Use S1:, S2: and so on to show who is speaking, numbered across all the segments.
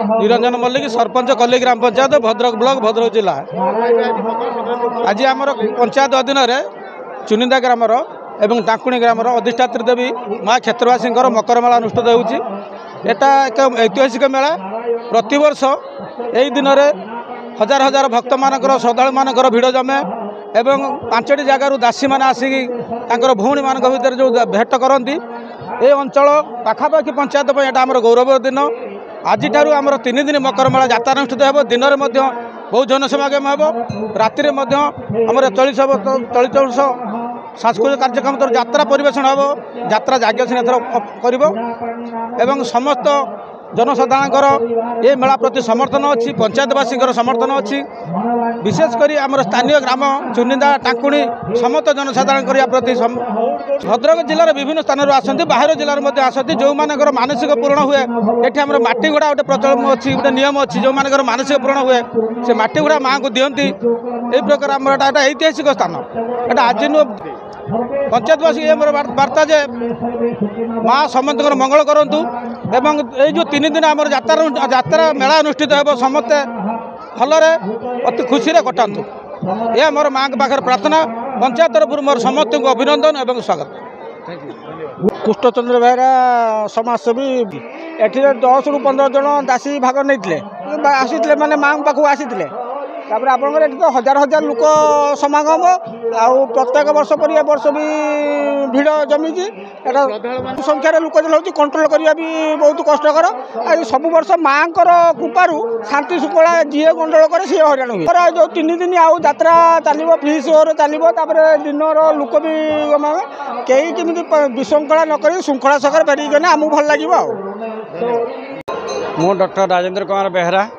S1: निरंजन मल्लिक सरपंच कली ग्राम पंचायत भद्रक ब्लॉक भद्रक जिला। आज आम पंचायत अधीन चुनिंदा ग्राम एवं टाकुणी ग्राम अधिष्ठात्री देवी माँ क्षेत्रवासी मकर मेला अनुष्ठित होउछि। एटा एक ऐतिहासिक मेला। प्रतिवर्ष यही दिन में हजार हजार भक्त मानकर श्रद्धालु मानकर भिड़ जमे एवं 5टी जगार दासी मैंने आसिक भौणी मान भर जो भेट करती ये अंचल पाखापाखि पंचायत यहाँ आम गौरव दिन। आज आमर 3 दिन मकर मेला यात्रा अनुष्ठित हो। दिन में बहुत जनसमागम हो। राति में आमर 40 सांस्कृतिक कार्यक्रम तो यात्रा परिवेशन हम यात्रा जाग्ञ कर समस्त जनसाधारण ये मेला प्रति समर्थन अच्छी पंचायतवासी समर्थन अच्छी। विशेषकर आम स्थानीय ग्राम चुनिंदा टाकुणी समस्त जनसाधारण प्रति भद्रक जिलार विभिन्न स्थान आसती बाहर जिले में आसती जो मानकर मानसिक पूर्ण हुए। ये आम माटीगुड़ा गोटे प्रचलन अच्छी गोटे नियम अच्छी जो मानकर मानसिक पूर्ण हुए से माटीगुड़ा माँ को दिखती। यही प्रकार आम ऐतिहासिक स्थान एटा आज पंचायतवासी वार्ता जे माँ समस्त मंगल करूँ एवं ये जो 3 दिन आम यात्रा मेला अनुष्ठित हो समस्ते भलरे अति खुशी कटातु यह मोर माँ के पाखे प्रार्थना। पंचायत तरफ मोर समस्त को अभिनंदन एवं स्वागत।
S2: कृष्णचंद्र बेहरा समाजसेवी एठी 10 ରୁ 15 जन दासी भाग नहीं आसी माने माँ पाखु आसी तापर आपंकर तो हजार हजार लोक समागम आउ प्रत्येक वर्ष पर ए वर्ष भी भिड़ जमी संख्यार लोक जो कंट्रोल करवा भी बहुत कष्टकर। सब वर्ष माँ कृपारू शांति शुक्ला जी कंट्रोल करे सी हईराण हुए। जो 3 दिन आउ यात्रा चलो फ्री शोर चलो दिन लोक भी कहीं केमी विशृंखला नक श्रृंखला सकर फेरिक आमको भल लगे।
S3: मु डॉक्टर राजेंद्र कुमार बेहरा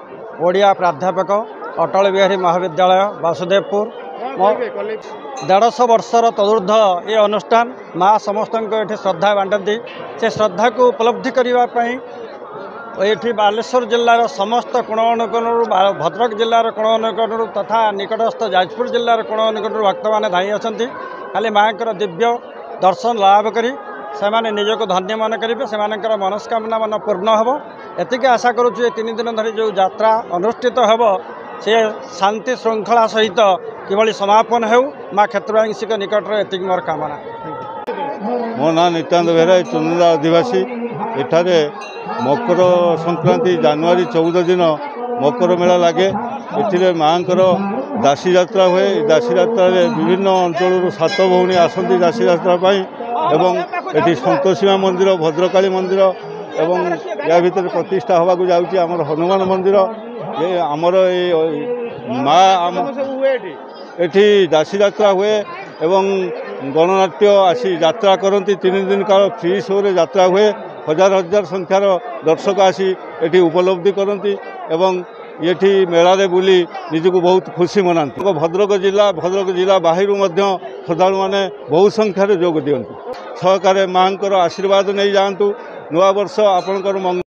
S3: ओडिया प्राध्यापक अटल बिहारी महाविद्यालय वासुदेवपुर। 150 वर्षर तदूर्ध ये अनुष्ठान माँ समस्त ये श्रद्धा बांटती से श्रद्धा को उपलब्धि करने ये बालेश्वर जिलार समस्त कोण अनुकोणु भद्रक जिलार कोण अनुकोणु तथा निकटस्थ जाजपुर जिलार कोण अनुकोणु भक्त मैंने धाई आसती खाली माँ दिव्य दर्शन लाभ करी से निजक धन्य मन करेंगे से मनस्कामना मन पूर्ण हम एतिक आशा करुँ। 3 दिन धरी जो यात्रा अनुष्ठित हो से शांति श्रृंखला सहित किभली समापन हो माँ क्षेत्रवासी निकट में एतिक मोर कामना।
S4: मो ना नित्यानंद बेहरा चुनिंदा आदिवासी। एठारे मकर संक्रांति जनवरी 14 दिन मकर मेला लगे। ए माँ दासी यात्रा हुए। दासी यात्रा विभिन्न अंचल 7 भौणी आसती दासी यात्रा एवं ये संतोषीमा मंदिर भद्रकाली मंदिर एवं या भीतर प्रतिष्ठा होगा जाऊँगी आमर हनुमान मंदिर ये आमर माँ एठी दासी यात्रा हुए एवं गणनाट्य आसी यात्रा करती 3 दिन काल फ्री शो रे यात्रा हुए। हजार हजार संख्यार दर्शक आसी एठी उपलब्धि करती एवं ये मेला रे बुली निजको बहुत खुशी मनाती। भद्रक जिला बाहर श्रद्धालु मैंने बहुत संख्यार जोग दियंती। सहकारे माँ आशीर्वाद नहीं जातु। नूआ वर्ष आपणकर